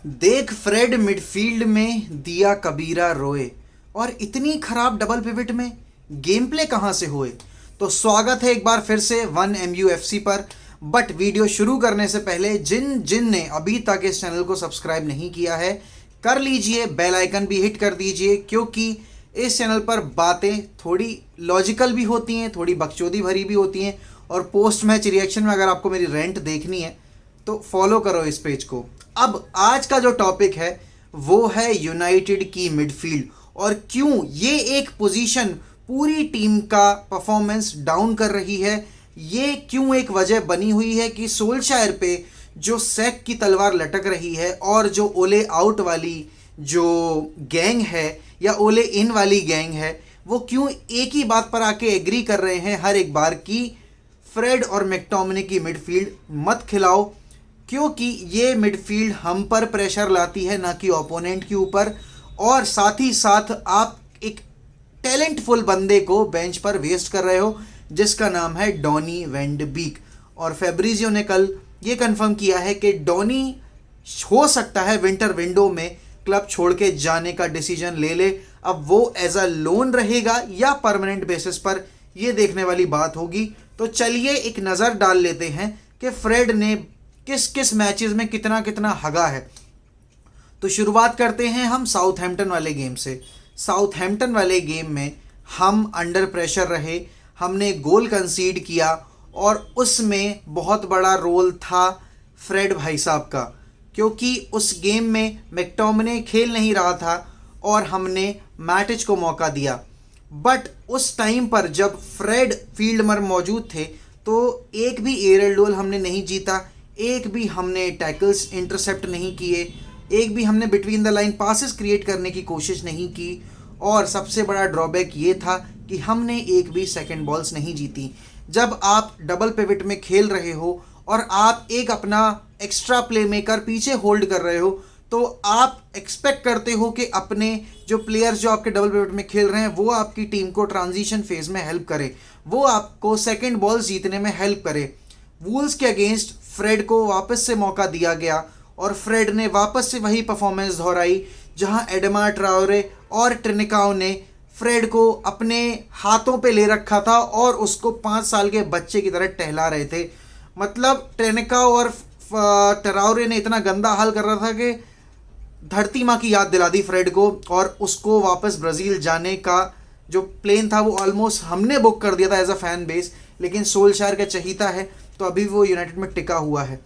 देख Fred midfield में दिया कबीरा रोए और इतनी खराब डबल पिवट में गेम प्ले कहाँ से हुए। तो स्वागत है एक बार फिर से 1MUFC पर। बट वीडियो शुरू करने से पहले जिन जिन ने अभी तक इस चैनल को सब्सक्राइब नहीं किया है कर लीजिए, बेल आइकन भी हिट कर दीजिए, क्योंकि इस चैनल पर बातें थोड़ी लॉजिकल भी होती हैं, थोड़ी बकचोदी भरी भी होती हैं, और पोस्ट मैच रिएक्शन में अगर आपको मेरी रेंट देखनी है तो फॉलो करो इस पेज को। अब आज का जो टॉपिक है वो है यूनाइटेड की मिडफील्ड, और क्यों ये एक पोजीशन पूरी टीम का परफॉर्मेंस डाउन कर रही है। ये क्यों एक वजह बनी हुई है कि सोल्शायर पे जो सैक की तलवार लटक रही है, और जो ओले आउट वाली जो गैंग है या ओले इन वाली गैंग है, वो क्यों एक ही बात पर आके एग्री कर रहे हैं हर एक बार कि फ्रेड और मैकटोमिनी की मिडफील्ड मत खिलाओ, क्योंकि ये मिडफील्ड हम पर प्रेशर लाती है ना कि ओपोनेंट के ऊपर। और साथ ही साथ आप एक टैलेंटफुल बंदे को बेंच पर वेस्ट कर रहे हो जिसका नाम है डॉनी वैन ड बीक। और फेब्रिजियो ने कल ये कंफर्म किया है कि डॉनी हो सकता है विंटर विंडो में क्लब छोड़ के जाने का डिसीजन ले ले। अब वो एज अ लोन रहेगा या परमानेंट बेसिस पर, ये देखने वाली बात होगी। तो चलिए एक नज़र डाल लेते हैं कि फ्रेड ने किस किस मैचेस में कितना कितना हगा है। तो शुरुआत करते हैं हम साउथहैम्पटन वाले गेम से। साउथहैम्पटन वाले गेम में हम अंडर प्रेशर रहे, हमने गोल कंसीड किया, और उसमें बहुत बड़ा रोल था फ्रेड भाई साहब का, क्योंकि उस गेम में मैकटोमिनी खेल नहीं रहा था और हमने मैटिच को मौका दिया। बट उस टाइम पर जब फ्रेड फील्ड में मौजूद थे तो एक भी एरियल डुएल हमने नहीं जीता, एक भी हमने टैकल्स इंटरसेप्ट नहीं किए, एक भी हमने between the line passes create करने की कोशिश नहीं की, और सबसे बड़ा ड्रॉबैक ये था कि हमने एक भी सेकंड बॉल्स नहीं जीती। जब आप डबल पिवट में खेल रहे हो और आप एक अपना एक्स्ट्रा प्ले मेकर पीछे होल्ड कर रहे हो, तो आप एक्सपेक्ट करते हो कि अपने जो प्लेयर्स जो आपके डबल पिवट में खेल रहे हैं वो आपकी टीम को ट्रांजिशन फेज में हेल्प करे, वो आपको सेकंड बॉल्स जीतने में हेल्प करे। वुल्स के अगेंस्ट फ्रेड को वापस से मौका दिया गया और फ्रेड ने वापस से वही परफॉर्मेंस दोहराई जहां एडमा ट्राओरे और ट्रिनिकाओ ने फ्रेड को अपने हाथों पे ले रखा था और उसको 5 साल के बच्चे की तरह टहला रहे थे। मतलब ट्रिनिकाओ और ट्राओरे ने इतना गंदा हाल कर रहा था कि धरती माँ की याद दिला दी फ्रेड को, और उसको वापस ब्राज़ील जाने का जो प्लेन था वो ऑलमोस्ट हमने बुक कर दिया था एज अ फैन बेस, लेकिन सोल्शायर का चहीता है तो अभी वो यूनाइटेड में टिका हुआ है।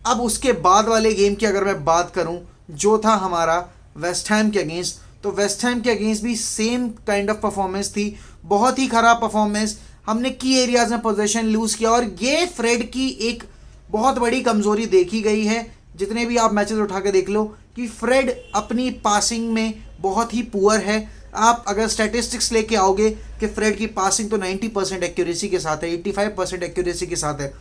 अब उसके बाद वाले गेम की अगर मैं बात करूं जो था हमारा वेस्ट हैम के अगेंस्ट, तो वेस्ट हैम के अगेंस्ट भी सेम काइंड ऑफ परफॉर्मेंस थी, बहुत ही ख़राब परफॉर्मेंस। हमने की एरियाज़ में पोजीशन लूज़ किया, और ये फ्रेड की एक बहुत बड़ी कमज़ोरी देखी गई है। जितने भी आप मैचेस उठा के देख लो कि फ्रेड अपनी पासिंग में बहुत ही पुअर है। आप अगर स्टैटिस्टिक्स लेके आओगे कि फ्रेड की पासिंग तो 90% एक्यूरेसी के साथ है, 85% एक्यूरेसी के साथ है,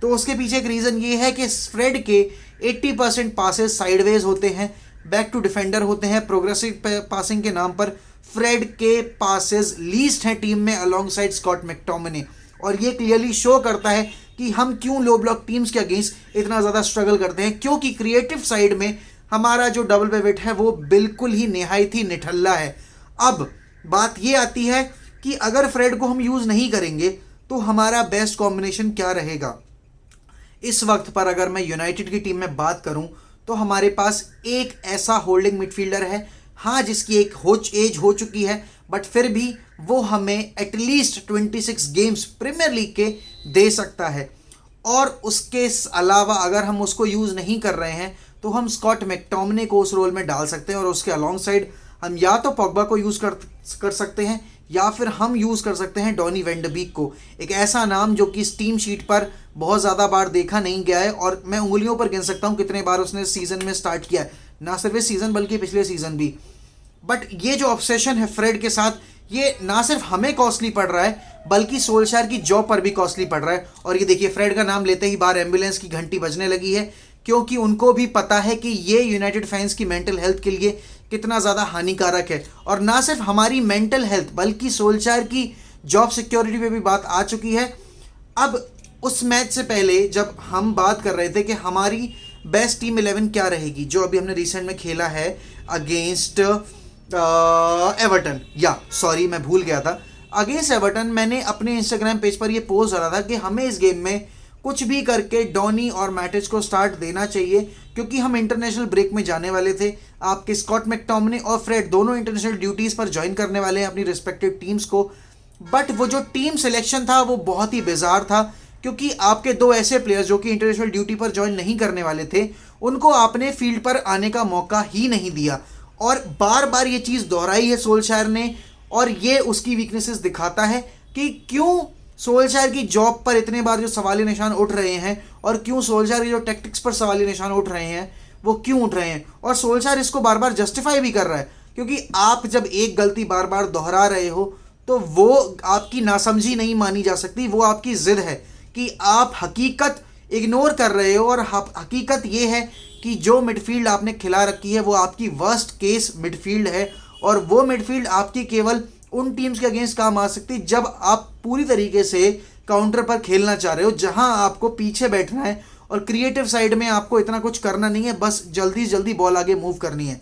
तो उसके पीछे एक रीज़न ये है कि फ्रेड के 80% पासेस साइडवेज होते हैं, बैक टू डिफेंडर होते हैं। प्रोग्रेसिव पासिंग के नाम पर फ्रेड के पासेस लीस्ट हैं टीम में अलॉन्ग साइड स्कॉट मैकटोमिनी, और ये क्लियरली शो करता है कि हम क्यों लो ब्लॉक टीम्स के अगेंस्ट इतना ज़्यादा स्ट्रगल करते हैं, क्योंकि क्रिएटिव साइड में हमारा जो डबल पिवट है वो बिल्कुल ही निहायत ही निठल्ला है। अब बात ये आती है कि अगर फ्रेड को हम यूज़ नहीं करेंगे तो हमारा बेस्ट कॉम्बिनेशन क्या रहेगा। इस वक्त पर अगर मैं यूनाइटेड की टीम में बात करूं तो हमारे पास एक ऐसा होल्डिंग मिडफील्डर है, हाँ, जिसकी एक एज हो चुकी है, बट फिर भी वो हमें एटलीस्ट 26 गेम्स प्रीमियर लीग के दे सकता है। और उसके अलावा अगर हम उसको यूज़ नहीं कर रहे हैं तो हम स्कॉट मैकटोमिनी को उस रोल में डाल सकते हैं, और उसके अलॉन्ग साइड हम या तो पॉग्बा को यूज़ कर सकते हैं या फिर हम यूज़ कर सकते हैं डॉनी वैन ड बीक को। एक ऐसा नाम जो कि टीम शीट पर बहुत ज़्यादा बार देखा नहीं गया है, और मैं उंगलियों पर गिन सकता हूँ कितने बार उसने सीज़न में स्टार्ट किया है, ना सिर्फ इस सीज़न बल्कि पिछले सीज़न भी। बट ये जो ऑब्सेशन है फ्रेड के साथ, ये ना सिर्फ हमें कॉस्टली पड़ रहा है बल्कि सोल्शायर की जॉब पर भी कॉस्टली पड़ रहा है। और ये देखिए, फ्रेड का नाम लेते ही बाहर एम्बुलेंस की घंटी बजने लगी है, क्योंकि उनको भी पता है कि ये यूनाइटेड फैंस की मेंटल हेल्थ के लिए कितना ज़्यादा हानिकारक है। और ना सिर्फ हमारी मेंटल हेल्थ बल्कि सोल्शायर की जॉब सिक्योरिटी पे भी बात आ चुकी है। अब उस मैच से पहले जब हम बात कर रहे थे कि हमारी बेस्ट टीम 11 क्या रहेगी जो अभी हमने रिसेंट में खेला है अगेंस्ट एवर्टन, या सॉरी मैं भूल गया था, अगेंस्ट एवर्टन। मैंने अपने इंस्टाग्राम पेज पर ये पोस्ट डाला था कि हमें इस गेम में कुछ भी करके डॉनी और मैटिच को स्टार्ट देना चाहिए, क्योंकि हम इंटरनेशनल ब्रेक में जाने वाले थे। आपके स्कॉट मैकटोमिने और फ्रेड दोनों इंटरनेशनल ड्यूटीज़ पर ज्वाइन करने वाले हैं अपनी रिस्पेक्टिव टीम्स को। बट वो जो टीम सिलेक्शन था वो बहुत ही बिजार था, क्योंकि आपके दो ऐसे प्लेयर्स जो कि इंटरनेशनल ड्यूटी पर ज्वाइन नहीं करने वाले थे, उनको आपने फील्ड पर आने का मौका ही नहीं दिया। और बार बार ये चीज़ दोहराई है सोल्शायर ने, और ये उसकी वीकनेसेस दिखाता है कि क्यों सोल्शायर की जॉब पर इतने बार जो सवाली निशान उठ रहे हैं, और क्यों सोल्शायर की जो टैक्टिक्स पर सवाली निशान उठ रहे हैं वो क्यों उठ रहे हैं। और सोल्शायर इसको बार बार जस्टिफाई भी कर रहा है, क्योंकि आप जब एक गलती बार बार दोहरा रहे हो तो वो आपकी नासमझी नहीं मानी जा सकती, वो आपकी जिद है कि आप हकीकत इग्नोर कर रहे हो। और हकीकत ये है कि जो मिडफील्ड आपने खिला रखी है वो आपकी वर्स्ट केस मिडफील्ड है, और वो मिडफील्ड आपकी केवल उन टीम्स के अगेंस्ट काम आ सकती है जब आप पूरी तरीके से काउंटर पर खेलना चाह रहे हो, जहां आपको पीछे बैठना है और क्रिएटिव साइड में आपको इतना कुछ करना नहीं है, बस जल्दी जल्दी बॉल आगे मूव करनी है।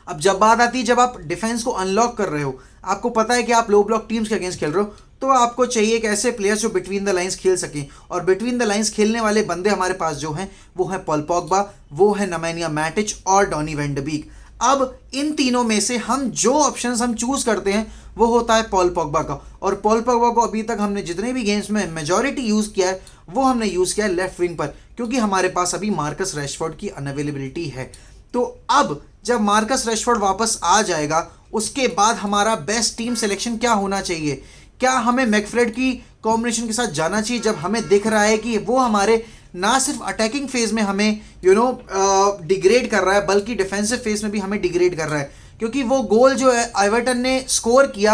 अब जब बात आती है जब आप डिफेंस को अनलॉक कर रहे हो, आपको पता है कि आप लो ब्लॉक टीम्स के अगेंस्ट खेल रहे हो, तो आपको चाहिए एक ऐसे प्लेयर्स जो बिटवीन द लाइंस खेल सकें। और बिटवीन द लाइंस खेलने वाले बंदे हमारे पास जो हैं वो हैं पॉल पॉगबा, वो है नेमेनिया मैटिच और डॉनी वैन डे बीक। अब इन तीनों में से हम जो ऑप्शंस हम चूज करते हैं वो होता है पॉल पॉगबा का। और पॉल पॉगबा को अभी तक हमने जितने भी गेम्स में मेजॉरिटी यूज़ किया है वो हमने यूज़ किया है लेफ्ट विंग पर, क्योंकि हमारे पास अभी मार्कस रैशफोर्ड की अनअवेलेबिलिटी है। तो अब जब मार्कस रैशफोर्ड वापस आ जाएगा उसके बाद हमारा बेस्ट टीम सिलेक्शन क्या होना चाहिए। क्या हमें मैकफ्रेड की कॉम्बिनेशन के साथ जाना चाहिए जब हमें दिख रहा है कि वो हमारे ना सिर्फ अटैकिंग फेज में हमें डिग्रेड कर रहा है, बल्कि डिफेंसिव फेज में भी हमें डिग्रेड कर रहा है। क्योंकि वो गोल जो है एवर्टन ने स्कोर किया,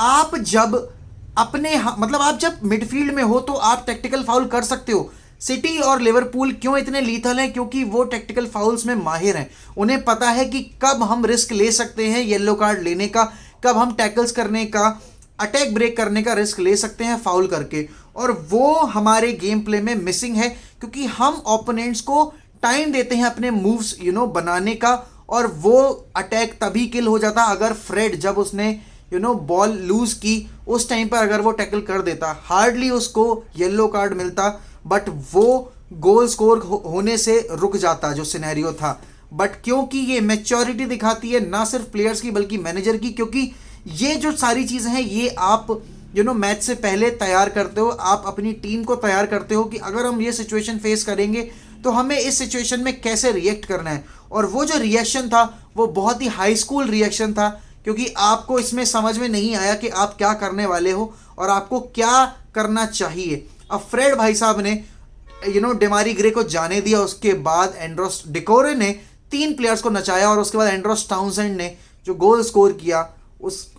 आप जब आप जब मिडफील्ड में हो तो आप टैक्टिकल फाउल कर सकते हो। सिटी और लिवरपूल क्यों इतने लीथल हैं? क्योंकि वो टैक्टिकल फाउल्स में माहिर हैं। उन्हें पता है कि कब हम रिस्क ले सकते हैं येलो कार्ड लेने का, कब हम टैकल्स करने का, अटैक ब्रेक करने का रिस्क ले सकते हैं फाउल करके। और वो हमारे गेम प्ले में मिसिंग है, क्योंकि हम ओपोनेंट्स को टाइम देते हैं अपने मूव्स बनाने का, और वो अटैक तभी किल हो जाता अगर फ्रेड जब उसने बॉल लूज की उस टाइम पर अगर वो टैकल कर देता, हार्डली उसको येलो कार्ड मिलता, बट वो गोल स्कोर होने से रुक जाता जो सिनेरियो था। बट क्योंकि ये मैच्योरिटी दिखाती है ना सिर्फ प्लेयर्स की बल्कि मैनेजर की, क्योंकि ये जो सारी चीज़ें हैं ये आप मैच से पहले तैयार करते हो, आप अपनी टीम को तैयार करते हो कि अगर हम ये सिचुएशन फेस करेंगे तो हमें इस सिचुएशन में कैसे रिएक्ट करना है। और वो जो रिएक्शन था वो बहुत ही हाई स्कूल रिएक्शन था, क्योंकि आपको इसमें समझ में नहीं आया कि आप क्या करने वाले हो और आपको क्या करना चाहिए। अब फ्रेड भाई साहब ने डेमारी ग्रे को जाने दिया, उसके बाद एंड्रोस डिकोरे ने 3 प्लेयर्स को नचाया, और उसके बाद एंड्रोस टाउनसेंड ने जो गोल स्कोर किया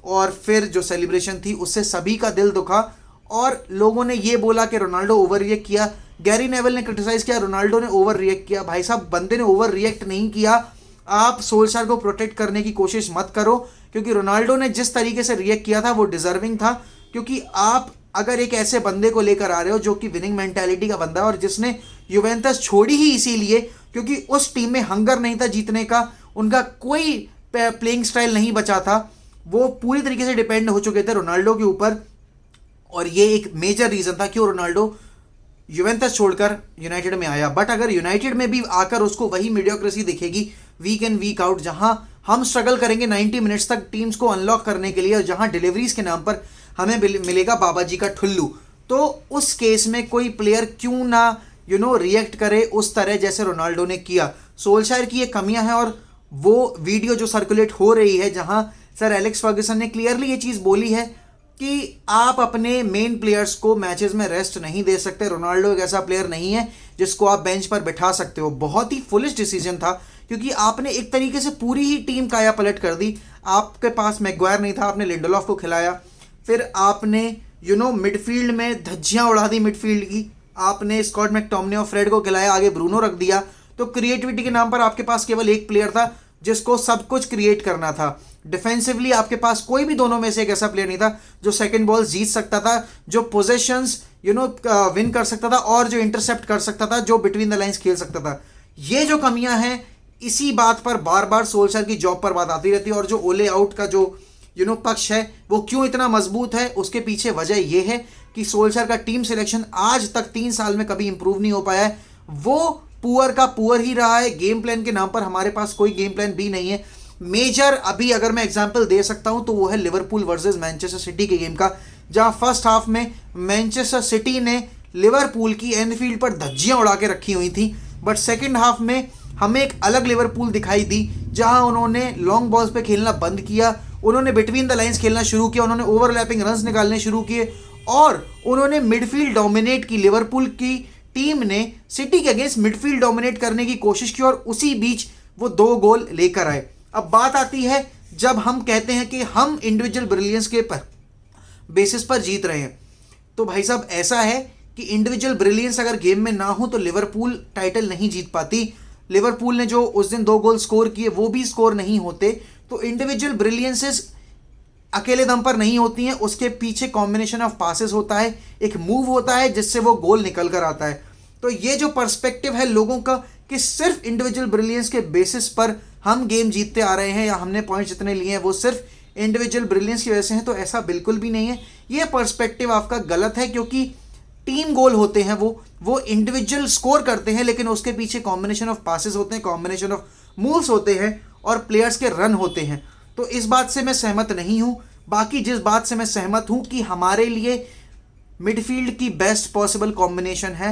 और फिर जो सेलिब्रेशन थी उससे सभी का दिल दुखा। और लोगों ने ये बोला कि रोनाल्डो ओवर रिएक्ट किया, गैरी नेवल ने क्रिटिसाइज किया रोनाल्डो ने ओवर रिएक्ट किया। भाई साहब, बंदे ने ओवर रिएक्ट नहीं किया। आप सोल्शायर को प्रोटेक्ट करने की कोशिश मत करो, क्योंकि रोनाल्डो ने जिस तरीके से रिएक्ट किया था वो डिजर्विंग था। क्योंकि आप अगर एक ऐसे बंदे को लेकर आ रहे हो जो कि विनिंग मेंटालिटी का बंदा है, और जिसने यूवेंटस छोड़ी ही इसीलिए क्योंकि उस टीम में हंगर नहीं था जीतने का, उनका कोई प्लेइंग स्टाइल नहीं बचा था, वो पूरी तरीके से डिपेंड हो चुके थे रोनाल्डो के ऊपर। और ये एक मेजर रीज़न था कि रोनाल्डो यूवेंटस छोड़कर यूनाइटेड में आया। बट अगर यूनाइटेड में भी आकर उसको वही मीडियोक्रेसी दिखेगी वीक इन वीक आउट, जहां हम स्ट्रगल करेंगे 90 मिनट्स तक टीम्स को अनलॉक करने के लिए, और जहां डिलीवरीज के नाम पर हमें मिलेगा बाबा जी का ठुल्लू, तो उस केस में कोई प्लेयर क्यों ना रिएक्ट करे उस तरह जैसे रोनाल्डो ने किया। सोल्शायर की ये कमियां हैं, और वो वीडियो जो सर्कुलेट हो रही है जहां सर एलेक्स फर्गसन ने क्लियरली ये चीज़ बोली है कि आप अपने मेन प्लेयर्स को मैचेस में रेस्ट नहीं दे सकते। रोनाल्डो एक ऐसा प्लेयर नहीं है जिसको आप बेंच पर बैठा सकते हो। बहुत ही फुलिश डिसीजन था, क्योंकि आपने एक तरीके से पूरी ही टीम काया पलट कर दी। आपके पास मैगवायर नहीं था, आपने लिंडलॉफ को खिलाया, फिर आपने मिडफील्ड में धज्जियां उड़ा दी मिडफील्ड की, आपने स्कॉट मैकटोमिने और फ्रेड को खिलाया, आगे ब्रूनो रख दिया। तो क्रिएटिविटी के नाम पर आपके पास केवल एक प्लेयर था जिसको सब कुछ क्रिएट करना था। डिफेंसिवली आपके पास कोई भी दोनों में से एक ऐसा प्लेयर नहीं था जो सेकंड बॉल जीत सकता था, जो पोजेशंस विन कर सकता था, और जो इंटरसेप्ट कर सकता था, जो बिटवीन द लाइंस खेल सकता था। ये जो कमियां हैं, इसी बात पर बार बार सोल्शर की जॉब पर बात आती रहती है। और जो ओले आउट का जो पक्ष है वो क्यों इतना मजबूत है, उसके पीछे वजह ये है कि सोल्शर का टीम सिलेक्शन आज तक 3 साल में कभी इंप्रूव नहीं हो पाया है। वो पुअर का पुअर ही रहा है। गेम प्लान के नाम पर हमारे पास कोई गेम प्लान भी नहीं है। मेजर अभी अगर मैं एग्जांपल दे सकता हूं तो वो है लिवरपूल वर्सेस मैनचेस्टर सिटी के गेम का, जहां फर्स्ट हाफ में मैनचेस्टर सिटी ने लिवरपूल की एनफील्ड पर धज्जियां उड़ा के रखी हुई थी, बट सेकेंड हाफ में हमें एक अलग लिवरपूल दिखाई दी, जहां उन्होंने लॉन्ग बॉल्स पे खेलना बंद किया, उन्होंने बिटवीन द लाइंस खेलना शुरू किया, उन्होंने ओवरलैपिंग रन्स निकालने शुरू किए और उन्होंने मिडफील्ड डोमिनेट की। लिवरपूल की टीम ने सिटी के अगेंस्ट मिडफील्ड डोमिनेट करने की कोशिश की और उसी बीच वो 2 गोल लेकर आए। अब बात आती है जब हम कहते हैं कि हम इंडिविजुअल ब्रिलियंस के बेसिस पर जीत रहे हैं, तो भाई साहब ऐसा है कि इंडिविजुअल ब्रिलियंस अगर गेम में ना हो तो लिवरपूल टाइटल नहीं जीत पाती। लिवरपूल ने जो उस दिन 2 गोल स्कोर किए वो भी स्कोर नहीं होते। तो इंडिविजुअल ब्रिलियंसेस अकेले दम पर नहीं होती हैं, उसके पीछे कॉम्बिनेशन ऑफ पासेस होता है, एक मूव होता है जिससे वो गोल निकल कर आता है। तो ये जो पर्सपेक्टिव है लोगों का कि सिर्फ इंडिविजुअल ब्रिलियंस के बेसिस पर हम गेम जीतते आ रहे हैं या हमने पॉइंट जितने लिए हैं वो सिर्फ इंडिविजुअल ब्रिलियंस की वजह से हैं, तो ऐसा बिल्कुल भी नहीं है। ये पर्सपेक्टिव आपका गलत है, क्योंकि टीम गोल होते हैं, वो इंडिविजुअल स्कोर करते हैं, लेकिन उसके पीछे कॉम्बिनेशन ऑफ पासेस होते हैं, कॉम्बिनेशन ऑफ मूव्स होते हैं और प्लेयर्स के रन होते हैं। तो इस बात से मैं सहमत नहीं हूं। बाकी जिस बात से मैं सहमत हूं कि हमारे लिए मिडफील्ड की बेस्ट पॉसिबल कॉम्बिनेशन है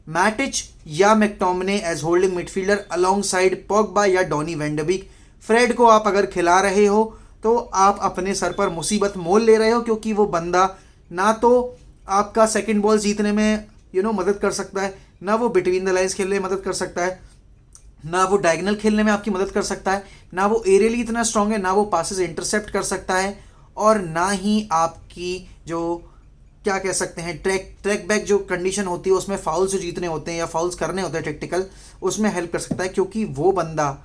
मैटिच या McTominay as holding midfielder alongside Pogba या Donny van de Beek. Fred को आप अगर खिला रहे हो तो आप अपने सर पर मुसीबत मोल ले रहे हो, क्योंकि वो बंदा ना तो आपका सेकंड बॉल जीतने में मदद कर सकता है, ना वो बिटवीन द लाइंस खेलने में मदद कर सकता है, ना वो डायगोनल खेलने में आपकी मदद कर सकता है, ना वो एरियली इतना स्ट्रांग है, ना वो पासेस इंटरसेप्ट कर सकता है, और ना ही आपकी जो क्या कह सकते हैं ट्रैक बैक जो कंडीशन होती है उसमें फाउल्स जो जीतने होते हैं या फाउल्स करने होते हैं टेक्टिकल, उसमें हेल्प कर सकता है। क्योंकि वो बंदा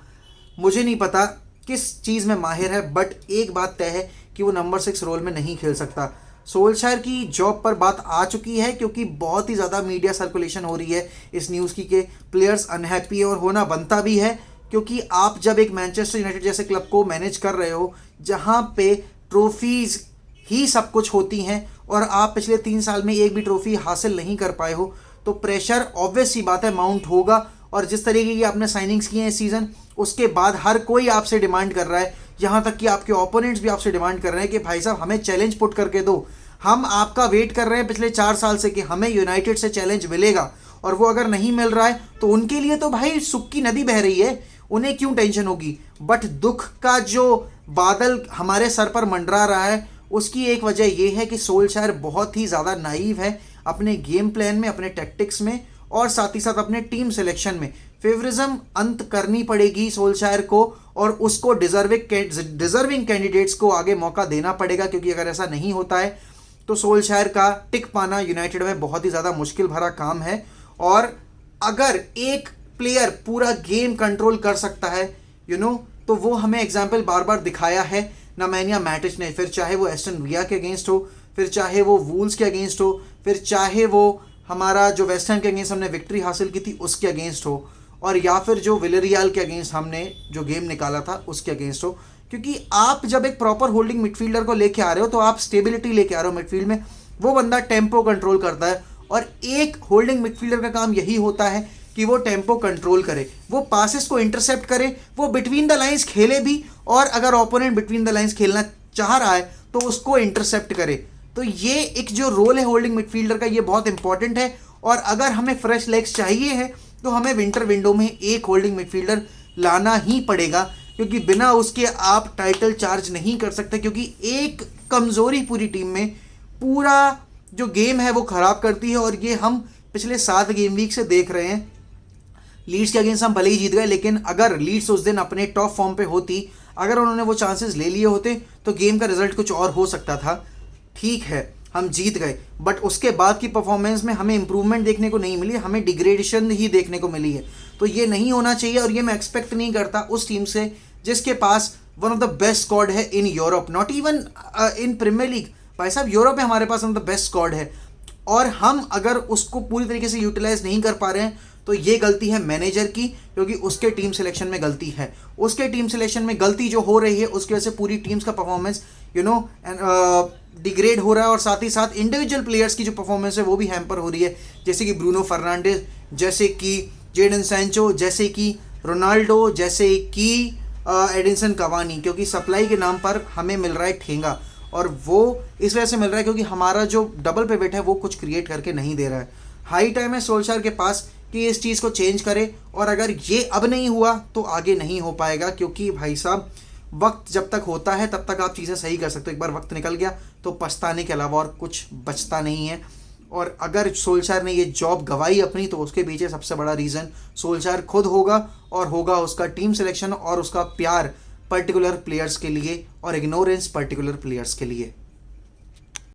मुझे नहीं पता किस चीज़ में माहिर है, बट एक बात तय है कि वो नंबर 6 रोल में नहीं खेल सकता। सोल्शायर की जॉब पर बात आ चुकी है, क्योंकि बहुत ही ज़्यादा मीडिया सर्कुलेशन हो रही है इस न्यूज़ की कि प्लेयर्स अनहैप्पी है, और होना बनता भी है, क्योंकि आप जब एक मैनचेस्टर यूनाइटेड जैसे क्लब को मैनेज कर रहे हो जहाँ पे ट्रॉफीज़ ही सब कुछ होती हैं और आप पिछले 3 साल में एक भी ट्रॉफी हासिल नहीं कर पाए हो, तो प्रेशर ऑब्वियस सी बात है माउंट होगा। और जिस तरीके की आपने साइनिंग्स की हैं इस सीज़न, उसके बाद हर कोई आपसे डिमांड कर रहा है, यहाँ तक कि आपके ओपोनेंट्स भी आपसे डिमांड कर रहे हैं कि भाई साहब हमें चैलेंज पुट करके दो। हम आपका वेट कर रहे हैं पिछले 4 साल से कि हमें यूनाइटेड से चैलेंज मिलेगा, और वो अगर नहीं मिल रहा है तो उनके लिए तो भाई सुख की नदी बह रही है, उन्हें क्यों टेंशन होगी। बट दुख का जो बादल हमारे सर पर मंडरा रहा है उसकी एक वजह यह है कि सोल्शायर बहुत ही ज़्यादा नाइव है अपने गेम प्लान में, अपने टैक्टिक्स में, और साथ ही साथ अपने टीम सिलेक्शन में। फेवरिज्म अंत करनी पड़ेगी सोल्शायर को, और उसको डिजर्विंग कैंडिडेट्स को आगे मौका देना पड़ेगा, क्योंकि अगर ऐसा नहीं होता है तो सोल्शायर का टिक पाना यूनाइटेड में बहुत ही ज़्यादा मुश्किल भरा काम है। और अगर एक प्लेयर पूरा गेम कंट्रोल कर सकता है तो वो हमें एग्जाम्पल बार बार दिखाया है नेमान्या मैटिच ने, फिर चाहे वो एस्टन विला के अगेंस्ट हो, फिर चाहे वो वूल्स के अगेंस्ट हो, फिर चाहे वो हमारा जो वेस्ट हैम के अगेंस्ट हमने विक्ट्री हासिल की थी उसके अगेंस्ट हो, और या फिर जो विलेरियल के अगेंस्ट हमने जो गेम निकाला था उसके अगेंस्ट हो। क्योंकि आप जब एक प्रॉपर होल्डिंग मिडफील्डर को लेके आ रहे हो तो आप स्टेबिलिटी लेके आ रहे हो मिडफील्ड में, वो बंदा टेम्पो कंट्रोल करता है, और एक होल्डिंग मिडफील्डर का काम यही होता है कि वो टेम्पो कंट्रोल करे, वो पासेस को इंटरसेप्ट करे, वो बिटवीन द लाइंस खेले भी, और अगर ओपोनेंट बिटवीन द लाइंस खेलना चाह रहा है तो उसको इंटरसेप्ट करे। तो ये एक जो रोल है होल्डिंग मिडफील्डर का, ये बहुत इंपॉर्टेंट है। और अगर हमें फ्रेश लेग्स चाहिए है तो हमें विंटर विंडो में एक होल्डिंग मिडफील्डर लाना ही पड़ेगा, क्योंकि बिना उसके आप टाइटल चार्ज नहीं कर सकते। क्योंकि एक कमज़ोरी पूरी टीम में पूरा जो गेम है वो ख़राब करती है, और ये हम पिछले 7 गेम वीक से देख रहे हैं। लीड्स के अगेंस्ट हम भले ही जीत गए, लेकिन अगर लीड्स उस दिन अपने टॉप फॉर्म पे होती, अगर उन्होंने वो चांसेस ले लिए होते तो गेम का रिजल्ट कुछ और हो सकता था। ठीक है, हम जीत गए, बट उसके बाद की परफॉर्मेंस में हमें इंप्रूवमेंट देखने को नहीं मिली, हमें डिग्रेडेशन ही देखने को मिली है। तो ये नहीं होना चाहिए, और ये मैं एक्सपेक्ट नहीं करता उस टीम से जिसके पास one of the best squad है in Europe, not even in Premier League. भाई साहब यूरोप में हमारे पास one of the best squad है, और हम अगर उसको पूरी तरीके से यूटिलाइज नहीं कर पा रहे हैं तो ये गलती है मैनेजर की, क्योंकि उसके टीम सिलेक्शन में गलती है। उसके टीम सिलेक्शन में गलती जो हो रही है उसकी वजह से पूरी टीम्स का परफॉर्मेंस डिग्रेड हो रहा है, और साथ ही साथ इंडिविजुअल प्लेयर्स की जो परफॉर्मेंस है वो भी हैम्पर हो रही है, जैसे कि ब्रूनो फर्नांडिस, जैसे कि जेडन सैंचो, जैसे कि रोनाल्डो, जैसे कि एडिनसन कवानी, क्योंकि सप्लाई के नाम पर हमें मिल रहा है ठेंगा, और वो इस वजह से मिल रहा है क्योंकि हमारा जो डबल पिवट है वो कुछ क्रिएट करके नहीं दे रहा है। हाई टाइम है सोल्शायर के पास कि इस चीज़ को चेंज करे, और अगर ये अब नहीं हुआ तो आगे नहीं हो पाएगा, क्योंकि भाई साहब वक्त जब तक होता है तब तक आप चीज़ें सही कर सकते हो। एक बार वक्त निकल गया तो पछताने के अलावा और कुछ बचता नहीं है। और अगर सोल्शायर ने ये जॉब गवाई अपनी तो उसके पीछे सबसे बड़ा रीज़न सोल्शायर खुद होगा, और होगा उसका टीम सिलेक्शन और उसका प्यार पर्टिकुलर प्लेयर्स के लिए और इग्नोरेंस पर्टिकुलर प्लेयर्स के लिए।